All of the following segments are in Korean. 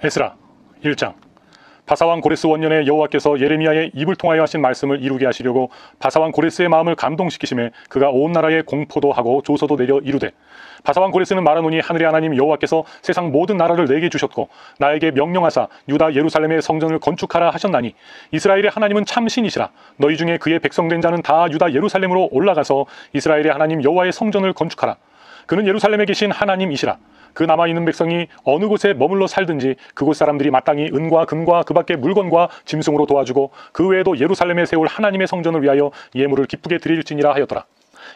에스라 1장. 바사왕 고레스 원년에 여호와께서 예레미야의 입을 통하여 하신 말씀을 이루게 하시려고 바사왕 고레스의 마음을 감동시키심에 그가 온 나라에 공포도 하고 조서도 내려 이루되, 바사왕 고레스는 말하노니 하늘의 하나님 여호와께서 세상 모든 나라를 내게 주셨고 나에게 명령하사 유다 예루살렘의 성전을 건축하라 하셨나니, 이스라엘의 하나님은 참 신이시라. 너희 중에 그의 백성된 자는 다 유다 예루살렘으로 올라가서 이스라엘의 하나님 여호와의 성전을 건축하라. 그는 예루살렘에 계신 하나님이시라. 그 남아있는 백성이 어느 곳에 머물러 살든지 그곳 사람들이 마땅히 은과 금과 그 밖의 물건과 짐승으로 도와주고 그 외에도 예루살렘에 세울 하나님의 성전을 위하여 예물을 기쁘게 드릴지니라 하였더라.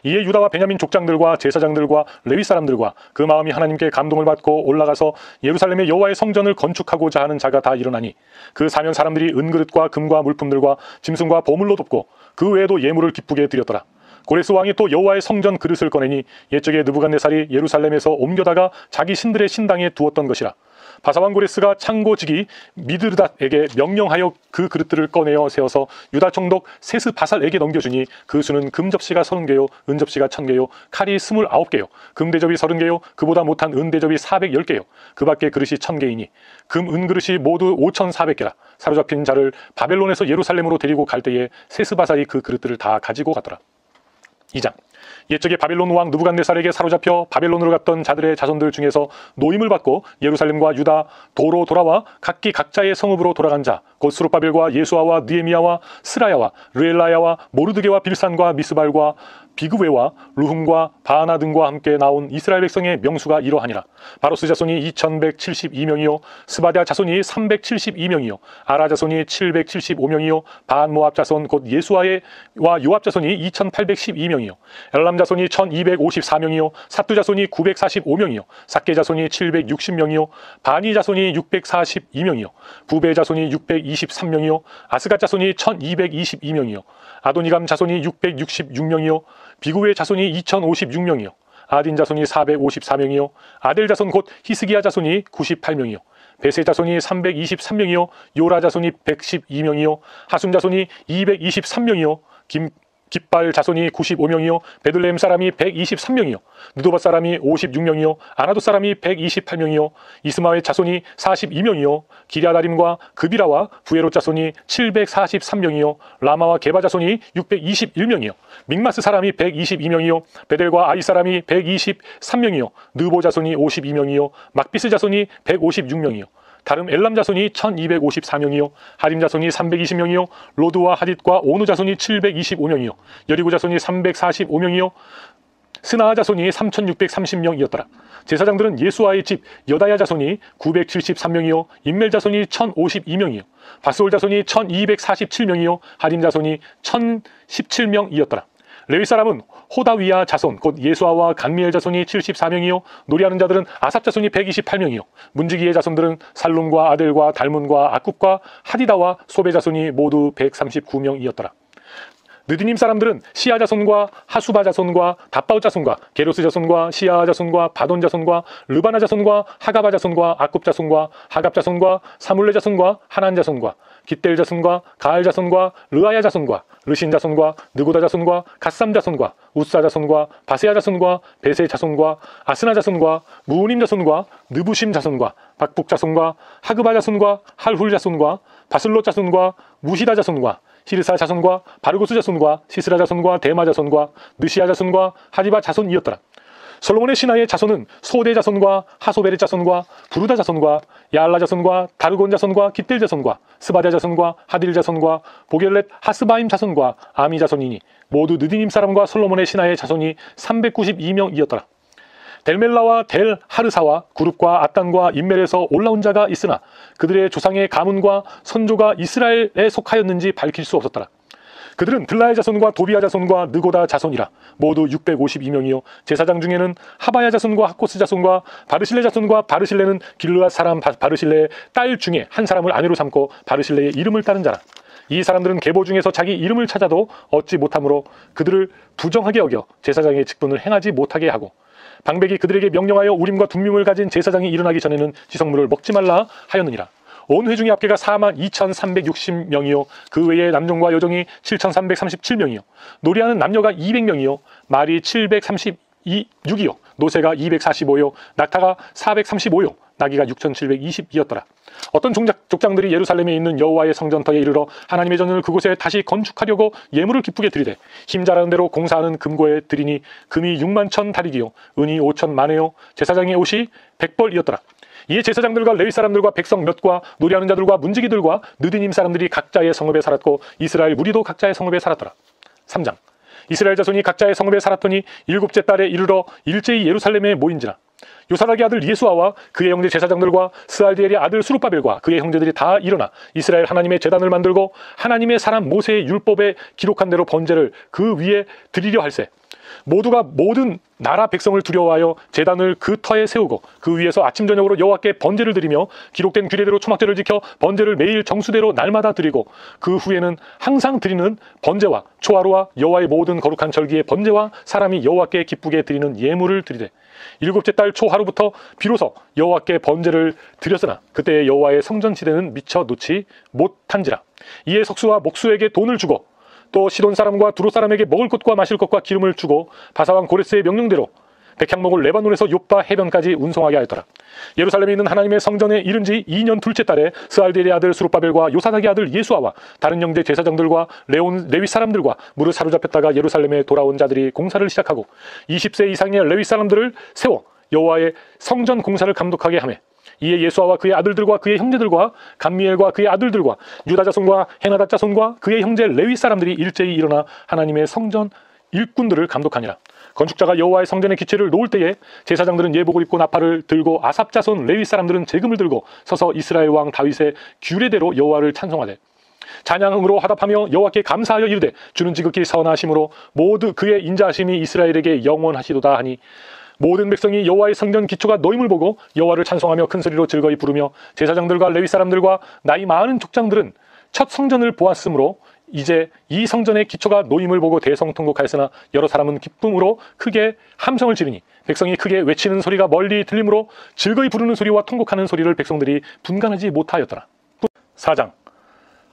이에 유다와 베냐민 족장들과 제사장들과 레위 사람들과 그 마음이 하나님께 감동을 받고 올라가서 예루살렘의 여호와의 성전을 건축하고자 하는 자가 다 일어나니, 그 사면 사람들이 은그릇과 금과 물품들과 짐승과 보물로 돕고 그 외에도 예물을 기쁘게 드렸더라. 고레스 왕이 또 여호와의 성전 그릇을 꺼내니 옛적에 느부갓네살이 예루살렘에서 옮겨다가 자기 신들의 신당에 두었던 것이라. 바사왕 고레스가 창고지기 미드르닷에게 명령하여 그 그릇들을 꺼내어 세워서 유다 총독 세스바살에게 넘겨주니, 그 수는 금접시가 30개요 은접시가 1000개요 칼이 29개요 금대접이 30개요 그보다 못한 은대접이 410개요 그 밖에 그릇이 1000개이니 금 은그릇이 모두 5400개라. 사로잡힌 자를 바벨론에서 예루살렘으로 데리고 갈 때에 세스바살이 그 그릇들을 다 가지고 갔더라. 2장. 옛적에 바벨론 왕 느부갓네살에게 사로잡혀 바벨론으로 갔던 자들의 자손들 중에서 노임을 받고 예루살렘과 유다 도로 돌아와 각기 각자의 성읍으로 돌아간 자, 곧 스룹바벨과 예수아와 느헤미야와 스라야와 르엘라야와 모르드게와 빌산과 미스발과 비그웨와 루흠과 바하나 등과 함께 나온 이스라엘 백성의 명수가 이러하니라. 바로스 자손이 2172명이요 스바랴 자손이 372명이요 아라 자손이 775명이요 반모압 자손 곧 예수아와 요압 자손이 2812명이요 엘람 자손이 1254명이요 삿두 자손이 945명이요 삭게 자손이 760명이요 바니 자손이 642명이요 부베 자손이 623명이요 아스갓 자손이 1222명이요 아도니감 자손이 666명이요 비구의 자손이 2056명이요 아딘 자손이 454명이요 아델 자손 곧 히스기야 자손이 98명이요 베세 자손이 323명이요 요라 자손이 112명이요 하순 자손이 223명이요 깃발 자손이 95명이요 베들레헴 사람이 123명이요 느도바 사람이 56명이요 아나도 사람이 128명이요 이스마엘 자손이 42명이요 기랴다림과 그비라와 부에롯 자손이 743명이요 라마와 게바 자손이 621명이요 믹마스 사람이 122명이요 베델과 아이 사람이 123명이요 느보 자손이 52명이요 막비스 자손이 156명이요 다름 엘람 자손이 1254명이요 하림 자손이 320명이요 로드와 하딧과 오누 자손이 725명이요 여리고 자손이 345명이요 스나아 자손이 3630명이었더라. 제사장들은 예수아의 집 여다야 자손이 973명이요 임멜 자손이 1052명이요 바스올 자손이 1247명이요 하림 자손이 1017명이었더라. 레위 사람은 호다위야 자손 곧 예수아와 간미엘 자손이 74명이요 노리하는 자들은 아삽 자손이 128명이요 문지기의 자손들은 살룸과 아델과 달문과 아굽과 하디다와 소베 자손이 모두 139명이었더라. 느디님 사람들은 시아 자손과 하수바 자손과 다바우 자손과 게로스 자손과 시아 자손과 바돈 자손과 르바나 자손과 하가바 자손과 아굽 자손과 하갑 자손과 사물레 자손과 하난 자손과 깃델 자손과 가알 자손과 르아야 자손과 르신 자손과 느고다 자손과 갓삼 자손과 우사 자손과 바세야 자손과 베세 자손과 아스나 자손과 무우님 자손과 느부심 자손과 박북 자손과 하그바 자손과 할훌 자손과 바슬롯 자손과 무시다 자손과 히르사 자손과 바르고스 자손과 시스라 자손과 데마 자손과 느시아 자손과 하디바 자손이었더라. 솔로몬의 신하의 자손은 소대 자손과 하소베렛 자손과 부르다 자손과 야알라 자손과 다르곤 자손과 깃델 자손과 스바랴 자손과 하딜 자손과 보겔렛 하스바임 자손과 아미 자손이니 모두 느디님 사람과 솔로몬의 신하의 자손이 392명이었더라. 델멜라와 델 하르사와 구룹과 아단과 인멜에서 올라온 자가 있으나 그들의 조상의 가문과 선조가 이스라엘에 속하였는지 밝힐 수 없었더라. 그들은 들라의 자손과 도비아 자손과 느고다 자손이라. 모두 652명이요 제사장 중에는 하바야 자손과 하코스 자손과 바르실레 자손과 바르실레는 길르앗 사람 바르실레의 딸 중에 한 사람을 아내로 삼고 바르실레의 이름을 따른 자라. 이 사람들은 계보 중에서 자기 이름을 찾아도 얻지 못하므로 그들을 부정하게 여겨 제사장의 직분을 행하지 못하게 하고, 방백이 그들에게 명령하여 우림과 둠밈을 가진 제사장이 일어나기 전에는 지성물을 먹지 말라 하였느니라. 온 회중의 합계가 42,360명이요 그 외에 남종과 여종이 7,337명이요 노리하는 남녀가 200명이요 말이 736이요 노새가 245요 낙타가 435요 나귀가 6,722였더라. 어떤 족장들이 예루살렘에 있는 여호와의 성전터에 이르러 하나님의 전을 그곳에 다시 건축하려고 예물을 기쁘게 드리되 힘 잘하는 대로 공사하는 금고에 드리니 금이 61,000 다리기요 은이 5,000만회요 제사장의 옷이 100벌이었더라. 이에 제사장들과 레위 사람들과 백성 몇과 노래하는 자들과 문지기들과 느디님 사람들이 각자의 성읍에 살았고 이스라엘 무리도 각자의 성읍에 살았더라. 3장. 이스라엘 자손이 각자의 성읍에 살았더니 7째 달에 이르러 일제히 예루살렘에 모인지라. 요사닥의 아들 예수아와 그의 형제 제사장들과 스알디엘의 아들 수룹바벨과 그의 형제들이 다 일어나 이스라엘 하나님의 제단을 만들고 하나님의 사람 모세의 율법에 기록한 대로 번제를 그 위에 드리려 할세. 모두가 모든 나라 백성을 두려워하여 제단을 그 터에 세우고 그 위에서 아침 저녁으로 여호와께 번제를 드리며 기록된 규례대로 초막절을 지켜 번제를 매일 정수대로 날마다 드리고 그 후에는 항상 드리는 번제와 초하루와 여호와의 모든 거룩한 절기의 번제와 사람이 여호와께 기쁘게 드리는 예물을 드리되 7째 달 초하루부터 비로소 여호와께 번제를 드렸으나 그때 여호와의 성전지대는 미쳐 놓지 못한지라. 이에 석수와 목수에게 돈을 주고 또 시돈 사람과 두로 사람에게 먹을 것과 마실 것과 기름을 주고 바사왕 고레스의 명령대로 백향목을 레바논에서 욥바 해변까지 운송하게 하였더라. 예루살렘에 있는 하나님의 성전에 이른 지 2년 둘째 달에 스알디엘의 아들 수룹바벨과 요사닥의 아들 예수아와 다른 형제 제사장들과 레위 사람들과 무릇 사로잡혔다가 예루살렘에 돌아온 자들이 공사를 시작하고 20세 이상의 레위 사람들을 세워 여호와의 성전 공사를 감독하게 하매 이에 예수아와 그의 아들들과 그의 형제들과 감미엘과 그의 아들들과 유다 자손과 헤나닷 자손과 그의 형제 레위 사람들이 일제히 일어나 하나님의 성전 일꾼들을 감독하니라. 건축자가 여호와의 성전의 기초를 놓을 때에 제사장들은 예복을 입고 나팔을 들고 아삽 자손 레위 사람들은 제금을 들고 서서 이스라엘 왕 다윗의 규례대로 여호와를 찬송하되 찬양음으로 화답하며 여호와께 감사하여 이르되 주는 지극히 선하심으로 모두 그의 인자하심이 이스라엘에게 영원하시도다 하니 모든 백성이 여호와의 성전 기초가 놓임을 보고 여호와를 찬송하며 큰 소리로 즐거이 부르며 제사장들과 레위 사람들과 나이 많은 족장들은 첫 성전을 보았으므로 이제 이 성전의 기초가 놓임을 보고 대성통곡하였으나 여러 사람은 기쁨으로 크게 함성을 지르니 백성이 크게 외치는 소리가 멀리 들리므로 즐거이 부르는 소리와 통곡하는 소리를 백성들이 분간하지 못하였더라. 4장.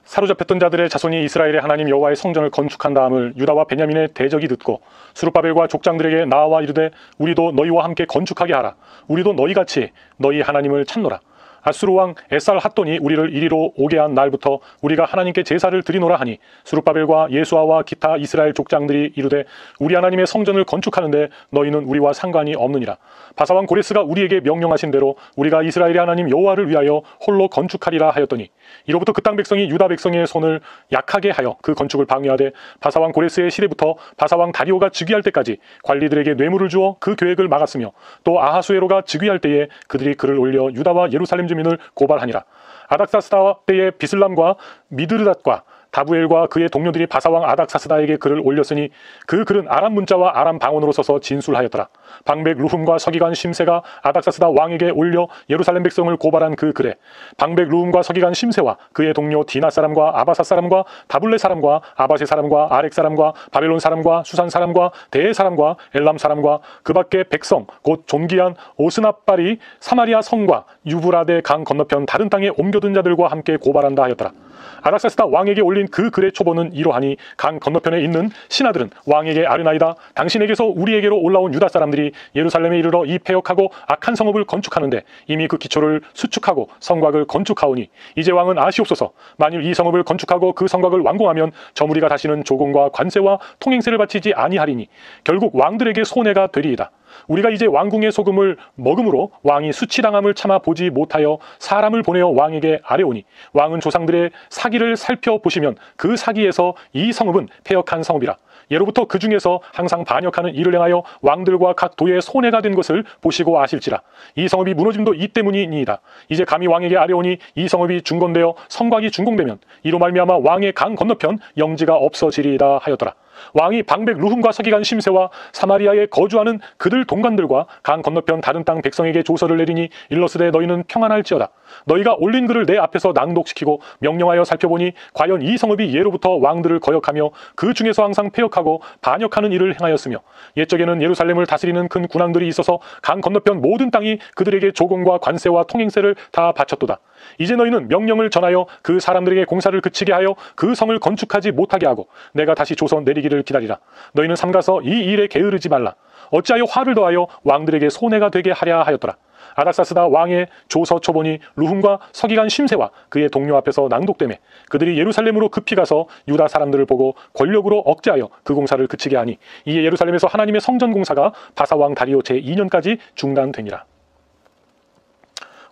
사로잡혔던 자들의 자손이 이스라엘의 하나님 여호와의 성전을 건축한 다음을 유다와 베냐민의 대적이 듣고 수룹바벨과 족장들에게 나와 이르되 우리도 너희와 함께 건축하게 하라. 우리도 너희같이 너희 하나님을 찾노라. 아수르 왕 에살 핫돈이 우리를 이리로 오게 한 날부터 우리가 하나님께 제사를 드리노라 하니 수룹바벨과 예수아와 기타 이스라엘 족장들이 이르되 우리 하나님의 성전을 건축하는데 너희는 우리와 상관이 없느니라. 바사왕 고레스가 우리에게 명령하신 대로 우리가 이스라엘의 하나님 여호와를 위하여 홀로 건축하리라 하였더니 이로부터 그 땅 백성이 유다 백성의 손을 약하게 하여 그 건축을 방해하되 바사왕 고레스의 시대부터 바사왕 다리오가 즉위할 때까지 관리들에게 뇌물을 주어 그 계획을 막았으며 또 아하수에로가 즉위할 때에 그들이 글을 올려 유다와 예루살렘 주민을 고발하니라. 아닥사스다 때의 비슬람과 미드르닷과 다부엘과 그의 동료들이 바사왕 아닥사스다에게 글을 올렸으니 그 글은 아람 문자와 아람 방언으로 써서 진술하였더라. 방백 루훔과 서기관 심세가 아닥사스다 왕에게 올려 예루살렘 백성을 고발한 그 글에 방백 루훔과 서기관 심세와 그의 동료 디나 사람과 아바사 사람과 다블레 사람과 아바세 사람과 아렉 사람과 바벨론 사람과 수산 사람과 대 사람과 엘람 사람과 그 밖의 백성 곧 존귀한 오스나빨이 사마리아 성과 유브라데 강 건너편 다른 땅에 옮겨든 자들과 함께 고발한다 하였더라. 아닥사스다 왕에게 올린 그 글의 초본은 이러하니 강 건너편에 있는 신하들은 왕에게 아르나이다. 당신에게서 우리에게로 올라온 유다 사람들이 예루살렘에 이르러 이 패역하고 악한 성읍을 건축하는데 이미 그 기초를 수축하고 성곽을 건축하오니 이제 왕은 아시옵소서. 만일 이 성읍을 건축하고 그 성곽을 완공하면 저 무리가 다시는 조공과 관세와 통행세를 바치지 아니하리니 결국 왕들에게 손해가 되리이다. 우리가 이제 왕궁의 소금을 먹음으로 왕이 수치당함을 참아 보지 못하여 사람을 보내어 왕에게 아뢰오니 왕은 조상들의 사기를 살펴보시면 그 사기에서 이 성읍은 패역한 성읍이라. 예로부터 그 중에서 항상 반역하는 일을 행하여 왕들과 각 도에 손해가 된 것을 보시고 아실지라. 이 성읍이 무너짐도 이 때문이니이다. 이제 감히 왕에게 아뢰오니 이 성읍이 중건되어 성곽이 준공되면 이로 말미암아 왕의 강 건너편 영지가 없어지리이다 하였더라. 왕이 방백 루훔과 서기관 심세와 사마리아에 거주하는 그들 동관들과 강 건너편 다른 땅 백성에게 조서를 내리니 일러스되 너희는 평안할지어다. 너희가 올린 글을 내 앞에서 낭독시키고 명령하여 살펴보니 과연 이 성읍이 예로부터 왕들을 거역하며 그 중에서 항상 패역하고 반역하는 일을 행하였으며 옛적에는 예루살렘을 다스리는 큰 군왕들이 있어서 강 건너편 모든 땅이 그들에게 조공과 관세와 통행세를 다 바쳤도다. 이제 너희는 명령을 전하여 그 사람들에게 공사를 그치게 하여 그 성을 건축하지 못하게 하고 내가 다시 조서 내리기를 기다리라. 너희는 삼가서 이 일에 게으르지 말라. 어찌하여 화를 더하여 왕들에게 손해가 되게 하랴 하였더라. 아닥사스다 왕의 조서 초본이 르훔과 서기관 심세와 그의 동료 앞에서 낭독되매 그들이 예루살렘으로 급히 가서 유다 사람들을 보고 권력으로 억제하여 그 공사를 그치게 하니 이에 예루살렘에서 하나님의 성전 공사가 바사왕 다리오 제2년까지 중단되니라.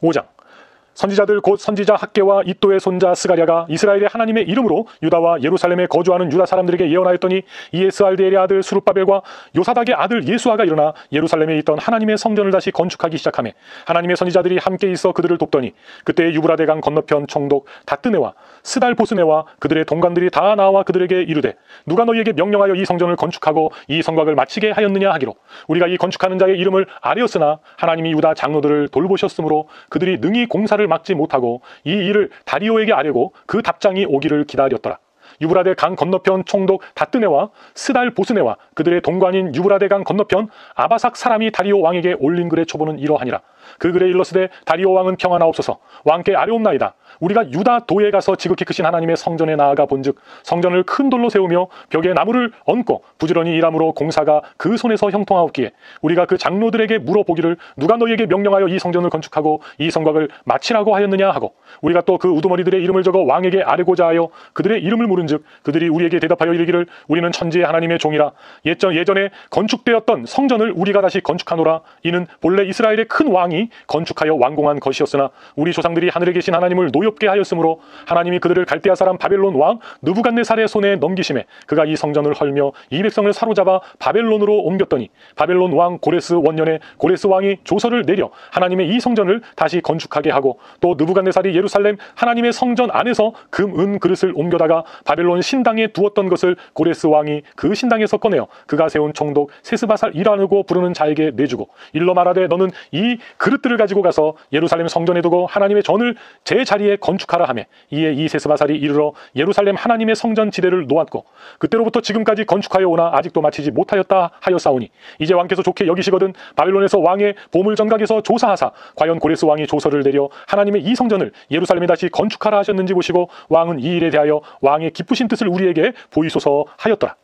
5장. 선지자들 곧 선지자 학개와 이도의 손자 스가랴가 이스라엘의 하나님의 이름으로 유다와 예루살렘에 거주하는 유다 사람들에게 예언하였더니 이에 스알디엘의 아들 수룹바벨과 요사닥의 아들 예수아가 일어나 예루살렘에 있던 하나님의 성전을 다시 건축하기 시작하며 하나님의 선지자들이 함께 있어 그들을 돕더니 그때 유브라데강 건너편 총독 다뜨네와 스달보스네와 그들의 동관들이 다 나와 그들에게 이르되 누가 너희에게 명령하여 이 성전을 건축하고 이 성곽을 마치게 하였느냐 하기로 우리가 이 건축하는 자의 이름을 아뢰었으나 하나님이 유다 장로들을 돌보셨으므로 그들이 능히 공사를 막지 못하고 이 일을 다리오에게 아뢰고 그 답장이 오기를 기다렸더라. 유브라데 강 건너편 총독 다뜨네와 스달보스네와 그들의 동관인 유브라데 강 건너편 아바삭 사람이 다리오 왕에게 올린 글의 초보는 이러하니라. 그 글에 일러스되 다리오 왕은 평안하옵소서. 왕께 아뢰옵나이다. 우리가 유다 도에 가서 지극히 크신 하나님의 성전에 나아가 본즉 성전을 큰 돌로 세우며 벽에 나무를 얹고 부지런히 일함으로 공사가 그 손에서 형통하옵기에 우리가 그 장로들에게 물어보기를 누가 너희에게 명령하여 이 성전을 건축하고 이 성곽을 마치라고 하였느냐 하고 우리가 또 그 우두머리들의 이름을 적어 왕에게 아뢰고자 하여 그들의 이름을 물은즉 그들이 우리에게 대답하여 이르기를 우리는 천지의 하나님의 종이라 예전에 건축되었던 성전을 우리가 다시 건축하노라. 이는 본래 이스라엘의 큰 왕이 건축하여 완공한 것이었으나 우리 조상들이 하늘에 계신 하나님을 노엽게 하였으므로 하나님이 그들을 갈대아 사람 바벨론 왕 느부갓네살의 손에 넘기심에 그가 이 성전을 헐며 이 백성을 사로잡아 바벨론으로 옮겼더니 바벨론 왕 고레스 원년에 고레스 왕이 조서를 내려 하나님의 이 성전을 다시 건축하게 하고 또 느부갓네살이 예루살렘 하나님의 성전 안에서 금, 은 그릇을 옮겨다가 바벨론 신당에 두었던 것을 고레스 왕이 그 신당에서 꺼내어 그가 세운 총독 세스바살이라고 부르는 자에게 내주고 일러 말하되 너는 이 그릇들을 가지고 가서 예루살렘 성전에 두고 하나님의 전을 제 자리에 건축하라 하며 이에 이 세스바살이 이르러 예루살렘 하나님의 성전 지대를 놓았고 그때로부터 지금까지 건축하여 오나 아직도 마치지 못하였다 하였사오니 이제 왕께서 좋게 여기시거든 바벨론에서 왕의 보물 전각에서 조사하사 과연 고레스 왕이 조서를 내려 하나님의 이 성전을 예루살렘에 다시 건축하라 하셨는지 보시고 왕은 이 일에 대하여 왕의 기쁘신 뜻을 우리에게 보이소서 하였더라.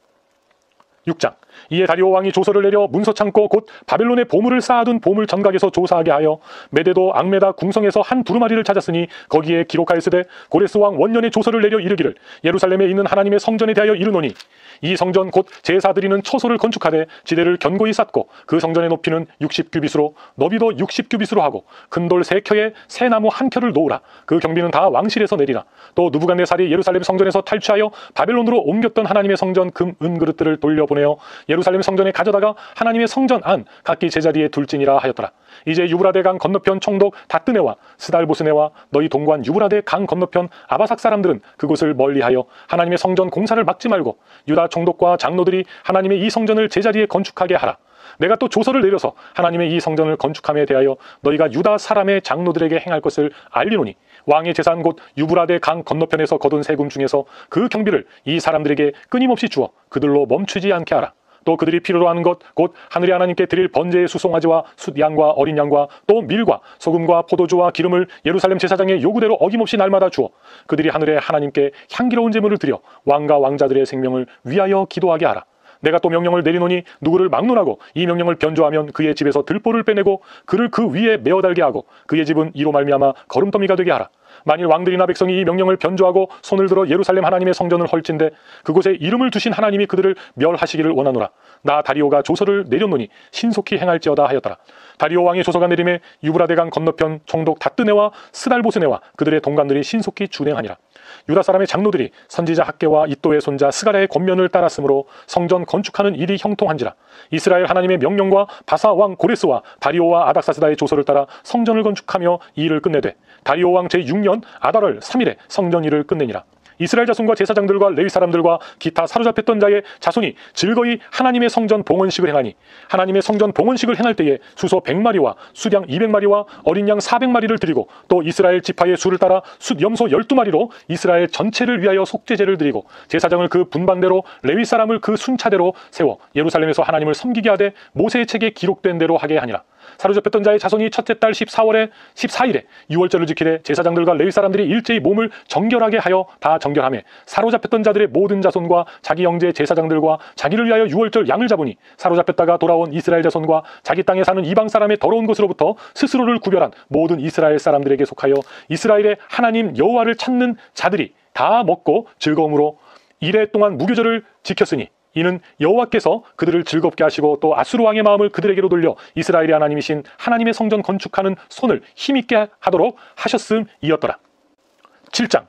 6장. 이에 다리오 왕이 조서를 내려 문서 창고 곧 바벨론의 보물을 쌓아둔 보물 전각에서 조사하게 하여 메데도 앙메다 궁성에서 한 두루마리를 찾았으니 거기에 기록하였으되 고레스 왕 원년에 조서를 내려 이르기를 예루살렘에 있는 하나님의 성전에 대하여 이르노니 이 성전 곧 제사 드리는 처소를 건축하되 지대를 견고히 쌓고 그 성전의 높이는 60규빗으로 너비도 60규빗으로 하고 큰 돌 3켜에 새 나무 1켜를 놓으라. 그 경비는 다 왕실에서 내리라. 또 느부갓네살이 예루살렘 성전에서 탈취하여 바벨론으로 옮겼던 하나님의 성전 금, 은 그릇들을 돌려보내어 예루살렘 성전에 가져다가 하나님의 성전 안 각기 제자리에 둘지니라 하였더라. 이제 유브라데 강 건너편 총독 다뜨네와 스달보스네와 너희 동관 유브라데 강 건너편 아바삭 사람들은 그곳을 멀리하여 하나님의 성전 공사를 막지 말고 유다 총독과 장로들이 하나님의 이 성전을 제자리에 건축하게 하라. 내가 또 조서를 내려서 하나님의 이 성전을 건축함에 대하여 너희가 유다 사람의 장로들에게 행할 것을 알리노니 왕의 재산 곧 유브라데 강 건너편에서 거둔 세금 중에서 그 경비를 이 사람들에게 끊임없이 주어 그들로 멈추지 않게 하라. 또 그들이 필요로 하는 것 곧 하늘의 하나님께 드릴 번제의 수송아지와 숫양과 어린 양과 또 밀과 소금과 포도주와 기름을 예루살렘 제사장의 요구대로 어김없이 날마다 주어 그들이 하늘의 하나님께 향기로운 제물을 드려 왕과 왕자들의 생명을 위하여 기도하게 하라. 내가 또 명령을 내리노니 누구를 막론하고 이 명령을 변조하면 그의 집에서 들보를 빼내고 그를 그 위에 메어 달게 하고 그의 집은 이로 말미암아 거름더미가 되게 하라. 만일 왕들이나 백성이 이 명령을 변조하고 손을 들어 예루살렘 하나님의 성전을 헐진대 그곳에 이름을 두신 하나님이 그들을 멸하시기를 원하노라. 나 다리오가 조서를 내렸노니 신속히 행할지어다 하였더라. 다리오 왕의 조서가 내림에 유브라데강 건너편 총독 다뜨네와 스달보스네와 그들의 동관들이 신속히 준행하니라. 유다 사람의 장로들이 선지자 학개와 이도의 손자 스가랴의 권면을 따랐으므로 성전 건축하는 일이 형통한지라. 이스라엘 하나님의 명령과 바사 왕 고레스와 다리오와 아닥사스다의 조서를 따라 성전을 건축하며 이 일을 끝내되 다리오 왕 제6년 아달월 3일에 성전 일을 끝내니라. 이스라엘 자손과 제사장들과 레위 사람들과 기타 사로잡혔던 자의 자손이 즐거이 하나님의 성전 봉헌식을 행하니 하나님의 성전 봉헌식을 행할 때에 수소 100마리와 숫양 200마리와 어린 양 400마리를 드리고 또 이스라엘 지파의 수를 따라 숫염소 12마리로 이스라엘 전체를 위하여 속죄제를 드리고 제사장을 그 분반대로 레위 사람을 그 순차대로 세워 예루살렘에서 하나님을 섬기게 하되 모세의 책에 기록된 대로 하게 하니라. 사로잡혔던 자의 자손이 첫째 달 14일에 유월절을 지키되 제사장들과 레위 사람들이 일제히 몸을 정결하게 하여 다 정결하며 사로잡혔던 자들의 모든 자손과 자기 형제 제사장들과 자기를 위하여 유월절 양을 잡으니 사로잡혔다가 돌아온 이스라엘 자손과 자기 땅에 사는 이방 사람의 더러운 것으로부터 스스로를 구별한 모든 이스라엘 사람들에게 속하여 이스라엘의 하나님 여호와를 찾는 자들이 다 먹고 즐거움으로 이레 동안 무교절을 지켰으니 이는 여호와께서 그들을 즐겁게 하시고 또 아수르 왕의 마음을 그들에게로 돌려 이스라엘의 하나님이신 하나님의 성전 건축하는 손을 힘있게 하도록 하셨음이었더라. 7장.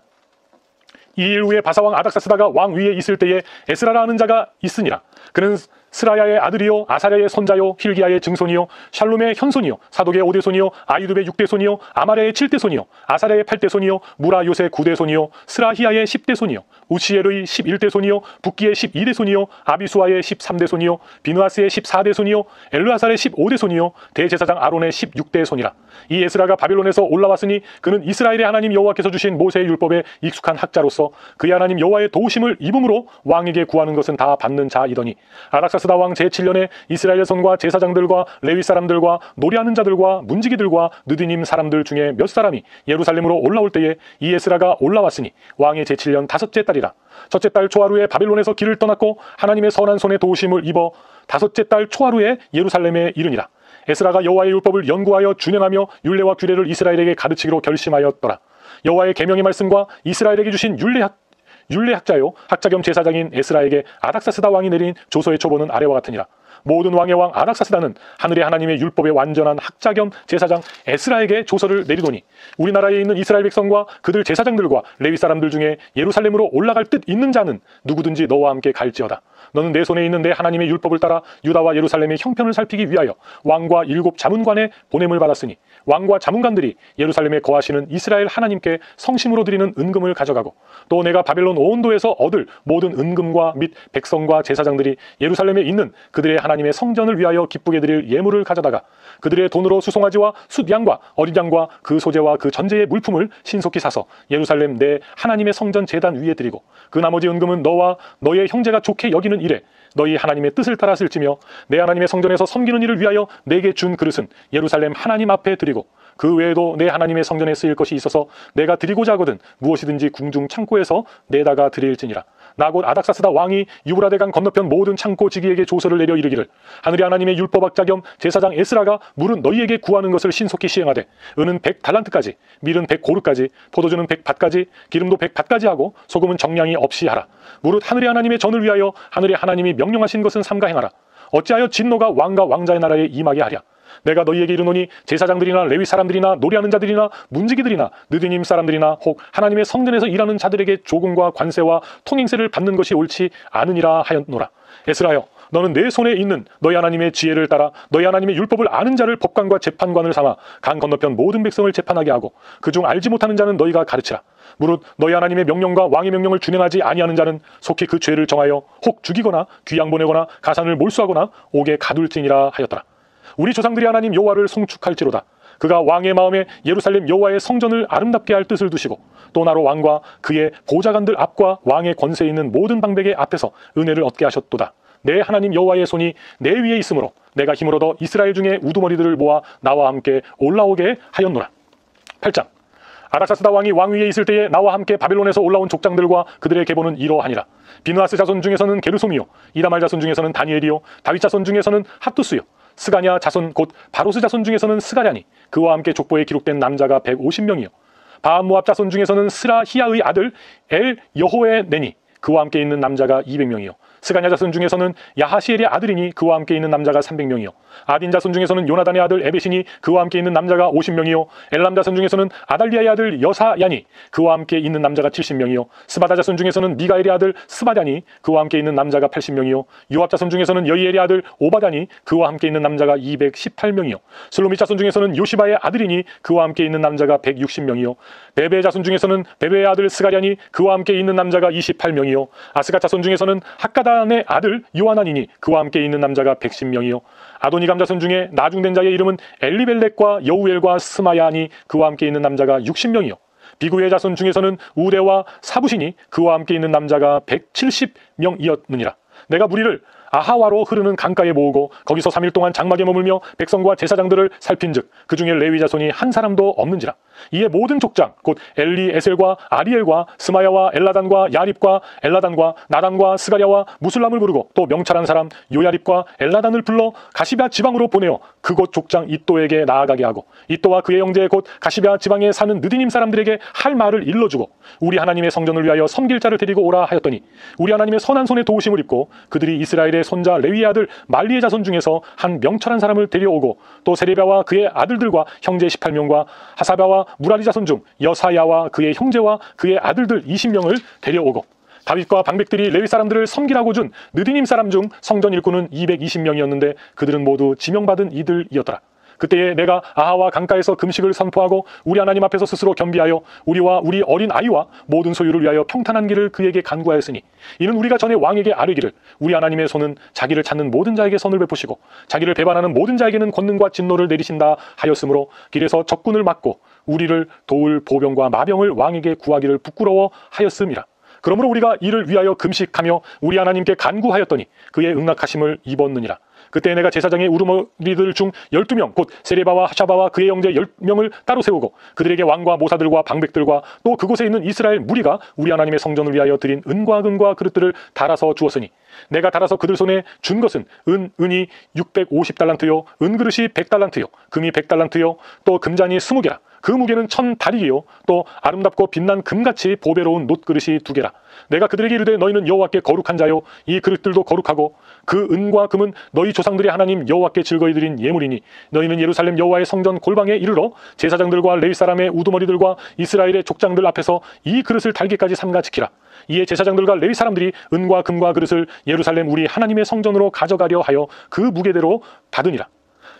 이 일 후에 바사왕 아닥사스다가 왕 위에 있을 때에 에스라라 하는 자가 있으니라. 그는 스라야의 아들이요 아사랴의 손자요 힐기야의 증손이요 샬룸의 현손이요 사독의 5대손이요 아이두의 6대손이요 아마랴의 7대손이요 아사랴의 8대손이요 무라 요새 9대손이요 스라히야의 10대손이요 우치엘의 11대손이요 붓기의 12대손이요 아비수아의 13대손이요 비누아스의 14대손이요 엘르아살의 15대손이요 대제사장 아론의 16대손이라. 이 에스라가 바벨론에서 올라왔으니 그는 이스라엘의 하나님 여호와께서 주신 모세의 율법에 익숙한 학자로서 그의 하나님 여호와의 도우심을 입음으로 왕에게 구하는 것은 다 받는 자이더니 아닥사스다 왕 제7년에 이스라엘 손과 제사장들과 레위 사람들과 노래하는 자들과 문지기들과 느디님 사람들 중에 몇 사람이 예루살렘으로 올라올 때에 이 에스라가 올라왔으니 왕의 제7년 다섯째 달이라. 첫째 달 초하루에 바벨론에서 길을 떠났고 하나님의 선한 손의 도우심을 입어 다섯째 달 초하루에 예루살렘에 이르니라. 에스라가 여호와의 율법을 연구하여 준행하며 율례와 규례를 이스라엘에게 가르치기로 결심하였더라. 여호와의 계명의 말씀과 이스라엘에게 주신 율례학자요 학자 겸 제사장인 에스라에게 아닥사스다 왕이 내린 조서의 초본은 아래와 같으니라. 모든 왕의 왕 아닥사스다는 하늘의 하나님의 율법의 완전한 학자 겸 제사장 에스라에게 조서를 내리더니 우리나라에 있는 이스라엘 백성과 그들 제사장들과 레위 사람들 중에 예루살렘으로 올라갈 뜻 있는 자는 누구든지 너와 함께 갈지어다. 너는 내 손에 있는 내 하나님의 율법을 따라 유다와 예루살렘의 형편을 살피기 위하여 왕과 7 자문관의 보냄을 받았으니 왕과 자문관들이 예루살렘에 거하시는 이스라엘 하나님께 성심으로 드리는 은금을 가져가고 또 내가 바벨론 온도에서 얻을 모든 은금과 및 백성과 제사장들이 예루살렘에 있는 그들의 하나님의 성전을 위하여 기쁘게 드릴 예물을 가져다가 그들의 돈으로 수송아지와 숫양과 어린 양과 그 소재와 그 전제의 물품을 신속히 사서 예루살렘 내 하나님의 성전 제단 위에 드리고 그 나머지 은금은 너와 너의 형제가 좋게 여기는 일에 너희 하나님의 뜻을 따라 쓸지며 내 하나님의 성전에서 섬기는 일을 위하여 내게 준 그릇은 예루살렘 하나님 앞에 드리고 그 외에도 내 하나님의 성전에 쓰일 것이 있어서 내가 드리고자 하거든 무엇이든지 궁중 창고에서 내다가 드릴지니라. 나 곧 아닥사스다 왕이 유브라데강 건너편 모든 창고 지기에게 조서를 내려 이르기를 하늘의 하나님의 율법학자 겸 제사장 에스라가 물은 너희에게 구하는 것을 신속히 시행하되 은은 100달란트까지 밀은 100고르까지 포도주는 100밭까지 기름도 100밭까지 하고 소금은 정량이 없이 하라. 무릇 하늘의 하나님의 전을 위하여 하늘의 하나님이 명령하신 것은 삼가 행하라. 어찌하여 진노가 왕과 왕자의 나라에 임하게 하랴. 내가 너희에게 이르노니 제사장들이나 레위 사람들이나 노래하는 자들이나 문지기들이나 느디님 사람들이나 혹 하나님의 성전에서 일하는 자들에게 조금과 관세와 통행세를 받는 것이 옳지 않으니라 하였노라. 에스라여, 너는 내 손에 있는 너희 하나님의 지혜를 따라 너희 하나님의 율법을 아는 자를 법관과 재판관을 삼아 강 건너편 모든 백성을 재판하게 하고 그중 알지 못하는 자는 너희가 가르치라. 무릇 너희 하나님의 명령과 왕의 명령을 준행하지 아니하는 자는 속히 그 죄를 정하여 혹 죽이거나 귀양 보내거나 가산을 몰수하거나 옥에 가둘지니라 하였더라. 우리 조상들이 하나님 여호와를 송축할지로다. 그가 왕의 마음에 예루살렘 여호와의 성전을 아름답게 할 뜻을 두시고 또 나로 왕과 그의 보좌관들 앞과 왕의 권세에 있는 모든 방백의 앞에서 은혜를 얻게 하셨도다. 내 하나님 여호와의 손이 내 위에 있으므로 내가 힘을 얻어 이스라엘 중에 우두머리들을 모아 나와 함께 올라오게 하였노라. 8장. 아닥사스다 왕이 왕 위에 있을 때에 나와 함께 바벨론에서 올라온 족장들과 그들의 계보는 이러하니라. 비느하스 자손 중에서는 게르솜이요 이다말 자손 중에서는 다니엘이요 다윗 자손 중에서는 핫두스요 스가냐 자손 곧 바로스 자손 중에서는 스가랴니 그와 함께 족보에 기록된 남자가 150명이요 바암모압 자손 중에서는 스라히야의 아들 엘 여호에네니 그와 함께 있는 남자가 200명이요 스가냐 자손 중에서는 야하시엘의 아들이니 그와 함께 있는 남자가 300명이요 아딘 자손 중에서는 요나단의 아들 에벳이니 그와 함께 있는 남자가 50명이요 엘람 자손 중에서는 아달리아의 아들 여사야니 그와 함께 있는 남자가 70명이요 스바다 자손 중에서는 미가엘의 아들 스바다니 그와 함께 있는 남자가 80명이요 요압 자손 중에서는 여이엘의 아들 오바다니 그와 함께 있는 남자가 218명이요 슬로밋 자손 중에서는 요시바의 아들이니 그와 함께 있는 남자가 160명이요 베베 자손 중에서는 베베의 아들 스가랴니 그와 함께 있는 남자가 28명이요 아스가 자손 중에서는 학가단의 아들 요하나니니 그와 함께 있는 남자가 110명이요 아도니감 자손 중에 나중된 자의 이름은 엘리벨렉과 여우엘과 스마야니 그와 함께 있는 남자가 60명이요 비구의 자손 중에서는 우레와 사부시니 그와 함께 있는 남자가 170명이었느니라. 내가 무리를 아하와로 흐르는 강가에 모으고 거기서 3일 동안 장막에 머물며 백성과 제사장들을 살핀즉 그 중에 레위 자손이 한 사람도 없는지라. 이에 모든 족장 곧 엘리 에셀과 아리엘과 스마야와 엘라단과 야립과 엘라단과 나단과 스가랴와 무술람을 부르고 또 명찰한 사람 요야립과 엘라단을 불러 가시베아 지방으로 보내어 그곳 족장 이또에게 나아가게 하고 이또와 그의 형제 곧 가시베아 지방에 사는 느디님 사람들에게 할 말을 일러주고 우리 하나님의 성전을 위하여 섬길 자를 데리고 오라 하였더니 우리 하나님의 선한 손에 도우심을 입고 그들이 이스라엘의 손자 레위의 아들 말리의 자손 중에서 한 명철한 사람을 데려오고 또 세레비아와 그의 아들들과 형제 18명과 하사바와 무라리 자손 중 여사야와 그의 형제와 그의 아들들 20명을 데려오고 다윗과 방백들이 레위 사람들을 섬기라고 준 느디님 사람 중 성전 일꾼은 220명이었는데 그들은 모두 지명받은 이들이었더라. 그때에 내가 아하와 강가에서 금식을 선포하고 우리 하나님 앞에서 스스로 겸비하여 우리와 우리 어린 아이와 모든 소유를 위하여 평탄한 길을 그에게 간구하였으니 이는 우리가 전에 왕에게 아뢰기를 우리 하나님의 손은 자기를 찾는 모든 자에게 선을 베푸시고 자기를 배반하는 모든 자에게는 권능과 진노를 내리신다 하였으므로 길에서 적군을 막고 우리를 도울 보병과 마병을 왕에게 구하기를 부끄러워 하였음이라. 그러므로 우리가 이를 위하여 금식하며 우리 하나님께 간구하였더니 그의 응낙하심을 입었느니라. 그때 내가 제사장의 우두머리들 중 12명 곧 세레바와 하샤바와 그의 형제 10명을 따로 세우고 그들에게 왕과 모사들과 방백들과 또 그곳에 있는 이스라엘 무리가 우리 하나님의 성전을 위하여 드린 은과 금과 그릇들을 달아서 주었으니 내가 달아서 그들 손에 준 것은 은이 650달란트요 은그릇이 100달란트요 금이 100달란트요 또 금잔이 20개라. 그 무게는 1000다리기요 또 아름답고 빛난 금같이 보배로운 놋그릇이 2개라. 내가 그들에게 이르되 너희는 여호와께 거룩한 자요 이 그릇들도 거룩하고 그 은과 금은 너희 조상들이 하나님 여호와께 즐거이 드린 예물이니 너희는 예루살렘 여호와의 성전 골방에 이르러 제사장들과 레위 사람의 우두머리들과 이스라엘의 족장들 앞에서 이 그릇을 달기까지 삼가 지키라. 이에 제사장들과 레위 사람들이 은과 금과 그릇을 예루살렘 우리 하나님의 성전으로 가져가려 하여 그 무게대로 받으니라.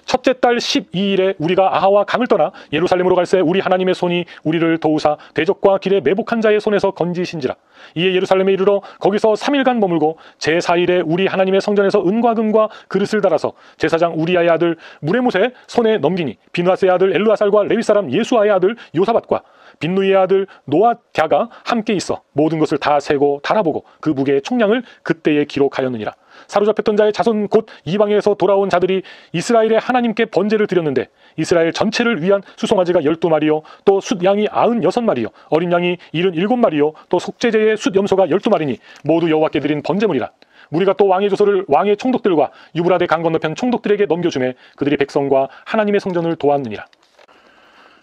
첫째 달 12일에 우리가 아하와 강을 떠나 예루살렘으로 갈새 우리 하나님의 손이 우리를 도우사 대적과 길에 매복한 자의 손에서 건지신지라. 이에 예루살렘에 이르러 거기서 3일간 머물고 제4일에 우리 하나님의 성전에서 은과 금과 그릇을 달아서 제사장 우리아의 아들 무레못의 손에 넘기니 비누아스의 아들 엘르아살과 레위 사람 예수아의 아들 요사밧과 빈누이의 아들 노아갸가 함께 있어 모든 것을 다 세고 달아보고 그 무게의 총량을 그때에 기록하였느니라. 사로잡혔던 자의 자손 곧 이방에서 돌아온 자들이 이스라엘의 하나님께 번제를 드렸는데 이스라엘 전체를 위한 수송아지가 12마리요 또 숫양이 96마리요 어린 양이 77마리요 또 속죄제의 숫염소가 12마리니 모두 여호와께 드린 번제물이라. 우리가 또 왕의 조서를 왕의 총독들과 유브라데 강 건너편 총독들에게 넘겨주매 그들이 백성과 하나님의 성전을 도왔느니라.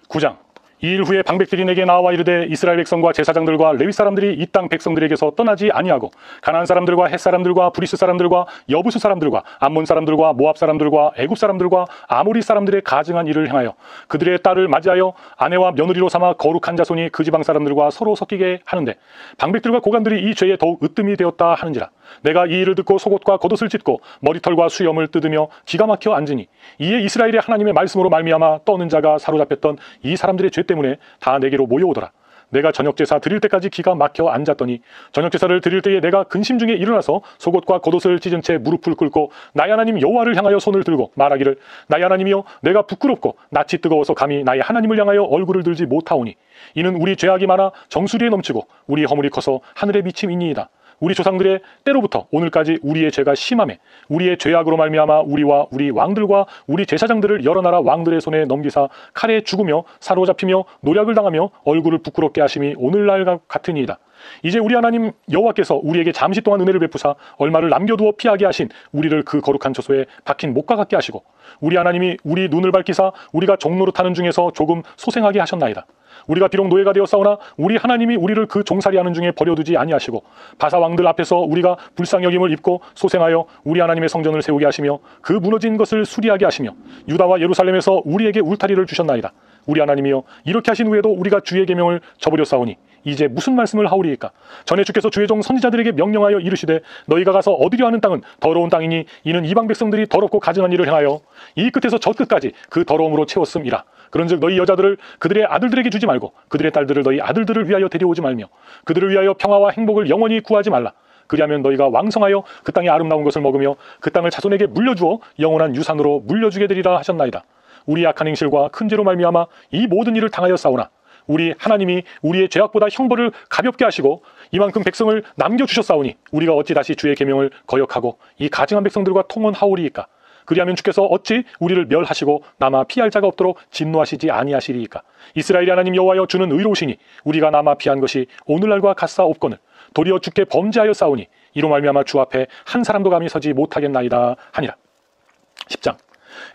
9장. 2일 후에 방백들이 내게 나와 이르되 이스라엘 백성과 제사장들과 레위 사람들이 이 땅 백성들에게서 떠나지 아니하고 가나안 사람들과 헷 사람들과 브리스 사람들과 여부수 사람들과 암몬 사람들과 모압 사람들과 애굽 사람들과 아모리 사람들의 가증한 일을 행하여 그들의 딸을 맞이하여 아내와 며느리로 삼아 거룩한 자손이 그 지방 사람들과 서로 섞이게 하는데 방백들과 고관들이 이 죄에 더욱 으뜸이 되었다 하는지라. 내가 이 일을 듣고 속옷과 겉옷을 찢고 머리털과 수염을 뜯으며 기가 막혀 앉으니 이에 이스라엘의 하나님의 말씀으로 말미암아 떠는 자가 사로잡혔던 이 사람들의 죄 때문에 다 내게로 모여오더라. 내가 저녁제사 드릴 때까지 기가 막혀 앉았더니 저녁제사를 드릴 때에 내가 근심 중에 일어나서 속옷과 겉옷을 찢은 채 무릎을 꿇고 나의 하나님 여호와를 향하여 손을 들고 말하기를 나의 하나님이여 내가 부끄럽고 낯이 뜨거워서 감히 나의 하나님을 향하여 얼굴을 들지 못하오니 이는 우리 죄악이 많아 정수리에 넘치고 우리 허물이 커서 하늘에 미침이니이다. 우리 조상들의 때로부터 오늘까지 우리의 죄가 심하매 우리의 죄악으로 말미암아 우리와 우리 왕들과 우리 제사장들을 여러 나라 왕들의 손에 넘기사 칼에 죽으며 사로잡히며 노략을 당하며 얼굴을 부끄럽게 하심이 오늘날 같으니이다. 이제 우리 하나님 여호와께서 우리에게 잠시 동안 은혜를 베푸사 얼마를 남겨두어 피하게 하신 우리를 그 거룩한 처소에 박힌 목과 같게 하시고 우리 하나님이 우리 눈을 밝히사 우리가 종로로 타는 중에서 조금 소생하게 하셨나이다. 우리가 비록 노예가 되었사오나 우리 하나님이 우리를 그 종살이하는 중에 버려두지 아니하시고 바사 왕들 앞에서 우리가 불쌍히 여김을 입고 소생하여 우리 하나님의 성전을 세우게 하시며 그 무너진 것을 수리하게 하시며 유다와 예루살렘에서 우리에게 울타리를 주셨나이다. 우리 하나님이여 이렇게 하신 후에도 우리가 주의 계명을 저버렸사오니 이제 무슨 말씀을 하오리이까? 전에 주께서 주의 종 선지자들에게 명령하여 이르시되 너희가 가서 얻으려 하는 땅은 더러운 땅이니 이는 이방 백성들이 더럽고 가증한 일을 행하여 이 끝에서 저 끝까지 그 더러움으로 채웠음이라. 그런즉 너희 여자들을 그들의 아들들에게 주지 말고 그들의 딸들을 너희 아들들을 위하여 데려오지 말며 그들을 위하여 평화와 행복을 영원히 구하지 말라. 그리하면 너희가 왕성하여 그 땅의 아름다운 것을 먹으며 그 땅을 자손에게 물려주어 영원한 유산으로 물려주게 되리라 하셨나이다. 우리 악한 행실과 큰 죄로 말미암아 이 모든 일을 당하였사오나 우리 하나님이 우리의 죄악보다 형벌을 가볍게 하시고 이만큼 백성을 남겨주셨사오니 우리가 어찌 다시 주의 계명을 거역하고 이 가증한 백성들과 통혼하오리이까? 그리하면 주께서 어찌 우리를 멸하시고 남아 피할 자가 없도록 진노하시지 아니하시리이까? 이스라엘의 하나님 여호와여, 주는 의로우시니 우리가 남아 피한 것이 오늘날과 같사옵거늘 도리어 주께 범죄하여 싸우니 이로 말미암아 주 앞에 한 사람도 감히 서지 못하겠나이다 하니라. 10장.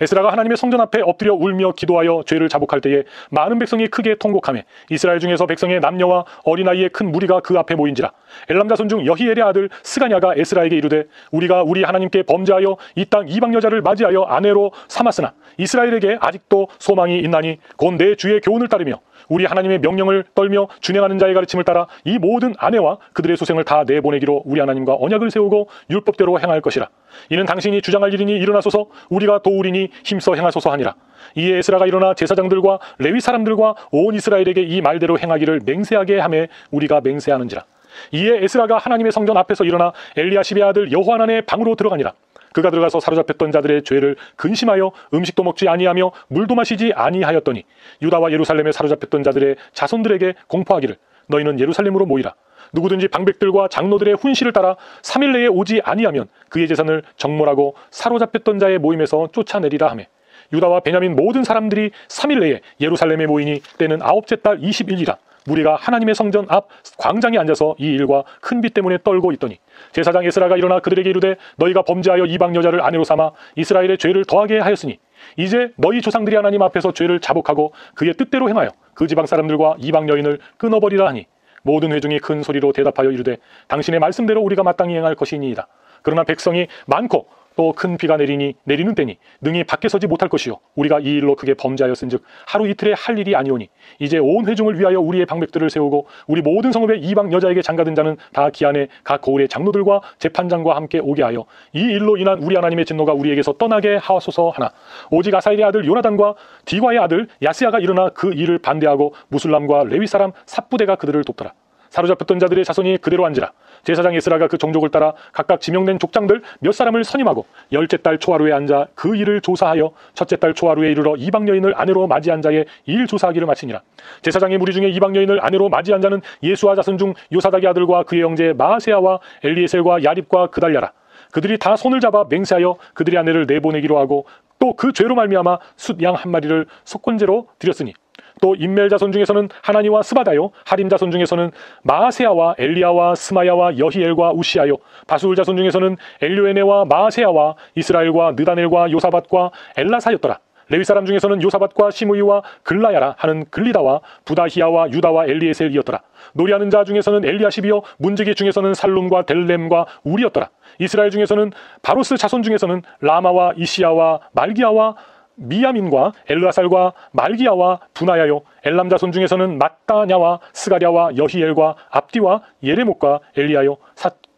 에스라가 하나님의 성전 앞에 엎드려 울며 기도하여 죄를 자복할 때에 많은 백성이 크게 통곡하며 이스라엘 중에서 백성의 남녀와 어린아이의 큰 무리가 그 앞에 모인지라. 엘람 자손 중 여히엘의 아들 스가냐가 에스라에게 이르되 우리가 우리 하나님께 범죄하여 이 땅 이방 여자를 맞이하여 아내로 삼았으나 이스라엘에게 아직도 소망이 있나니 곧 내 주의 교훈을 따르며 우리 하나님의 명령을 떨며 준행하는 자의 가르침을 따라 이 모든 아내와 그들의 소생을 다 내보내기로 우리 하나님과 언약을 세우고 율법대로 행할 것이라. 이는 당신이 주장할 일이니 일어나소서, 우리가 도우리니 힘써 행하소서 하니라. 이에 에스라가 일어나 제사장들과 레위 사람들과 온 이스라엘에게 이 말대로 행하기를 맹세하게 하매 우리가 맹세하는지라. 이에 에스라가 하나님의 성전 앞에서 일어나 엘리야십의 아들 여호하난의 방으로 들어가니라. 그가 들어가서 사로잡혔던 자들의 죄를 근심하여 음식도 먹지 아니하며 물도 마시지 아니하였더니 유다와 예루살렘에 사로잡혔던 자들의 자손들에게 공포하기를 너희는 예루살렘으로 모이라. 누구든지 방백들과 장로들의 훈시를 따라 3일 내에 오지 아니하면 그의 재산을 정몰하고 사로잡혔던 자의 모임에서 쫓아내리라 하며 유다와 베냐민 모든 사람들이 3일 내에 예루살렘에 모이니 때는 9째 달 20일이라. 무리가 하나님의 성전 앞 광장에 앉아서 이 일과 큰 비 때문에 떨고 있더니 제사장 에스라가 일어나 그들에게 이르되 너희가 범죄하여 이방 여자를 아내로 삼아 이스라엘의 죄를 더하게 하였으니 이제 너희 조상들이 하나님 앞에서 죄를 자복하고 그의 뜻대로 행하여 그 지방 사람들과 이방 여인을 끊어버리라 하니 모든 회중이 큰 소리로 대답하여 이르되 당신의 말씀대로 우리가 마땅히 행할 것이니이다. 그러나 백성이 많고 또 큰 비가 내리는 때니 능히 밖에 서지 못할 것이요 우리가 이 일로 크게 범죄하였은즉 하루 이틀에 할 일이 아니오니 이제 온 회중을 위하여 우리의 방백들을 세우고 우리 모든 성읍의 이방 여자에게 장가든 자는 다 기한에 각 거울의 장로들과 재판장과 함께 오게 하여 이 일로 인한 우리 하나님의 진노가 우리에게서 떠나게 하소서 하나 오직 아사엘의 아들 요나단과 디과의 아들 야스야가 일어나 그 일을 반대하고 무술람과 레위 사람 삽부대가 그들을 돕더라. 사로잡혔던 자들의 자손이 그대로 앉으라. 제사장 에스라가 그 종족을 따라 각각 지명된 족장들 몇 사람을 선임하고 10째 달 초하루에 앉아 그 일을 조사하여 첫째 달 초하루에 이르러 이방 여인을 아내로 맞이한 자의 일 조사하기를 마치니라. 제사장의 무리 중에 이방 여인을 아내로 맞이한 자는 예수와 자손 중 요사닥의 아들과 그의 형제 마아세아와 엘리에셀과 야립과 그달랴라. 그들이 다 손을 잡아 맹세하여 그들의 아내를 내보내기로 하고 또 그 죄로 말미암아 숫양 한 마리를 속건제로 드렸으니 또 임멜 자손 중에서는 하나니와 스바다요 하림 자손 중에서는 마아세아와 엘리야와 스마야와 여히엘과 우시아요 바수울 자손 중에서는 엘료에네와 마아세아와 이스라엘과 느다넬과 요사밧과 엘라사였더라. 레위 사람 중에서는 요사밧과 시므이와 글라야라 하는 글리다와 부다히야와 유다와 엘리에셀이었더라. 노리하는 자 중에서는 엘리야십이요 문지기 중에서는 살룸과 델렘과 우리였더라. 이스라엘 중에서는 바로스 자손 중에서는 라마와 이시야와 말기야와 미야민과 엘르아살과 말기야와 분하야요 엘람 자손 중에서는 mat다냐와 스가랴와 여히엘과 압디와 예레목과 엘리야요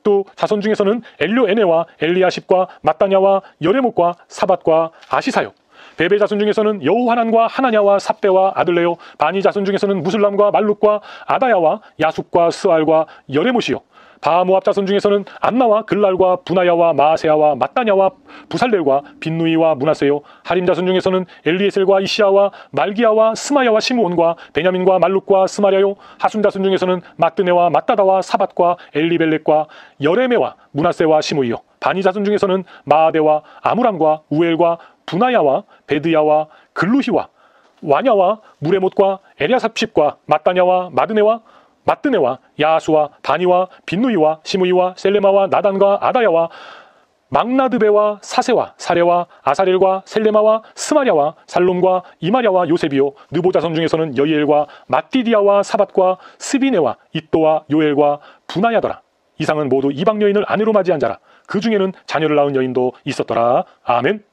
또 자손 중에서는 엘료에네와 엘리야십과 mat다냐와 여레목과 사밧과 아시사요 베베 자손 중에서는 여호하난과 하나냐와 삽대와 아들레요 바니 자손 중에서는 무술람과 말룩과 아다야와 야숙과 스알과 여레못이요 바모압 자손 중에서는 안나와 글랄과 분하야와 마아세아와 mat다냐와 부살렐과 빈누이와 문하세요 하림 자손 중에서는 엘리에셀과 이시야와 말기야와 스마야와 시므온과 베냐민과 말룩과 스마랴요 하순 자손 중에서는 마뜨네와 mat다다와 사밧과 엘리벨렉과 여레메와 문하세와 시므이요 바니 자손 중에서는 마아데와 아무람과 우엘과 분하야와 베드야와 글루히와 와냐와 무레못과 에랴삽십과 mat다냐와 마뜨네와 야수와 다니와 빈누이와 시므이와 셀레마와 나단과 아다야와 막나드베와 사세와 사레와 아사렐과 셀레마와 스마랴와 살롬과 이마랴와 요셉이요 느보 자손 중에서는 여이엘과 mat디디아와 사밧과 스비네와 잇도와 요엘과 분하야더라. 이상은 모두 이방 여인을 아내로 맞이한 자라. 그 중에는 자녀를 낳은 여인도 있었더라. 아멘.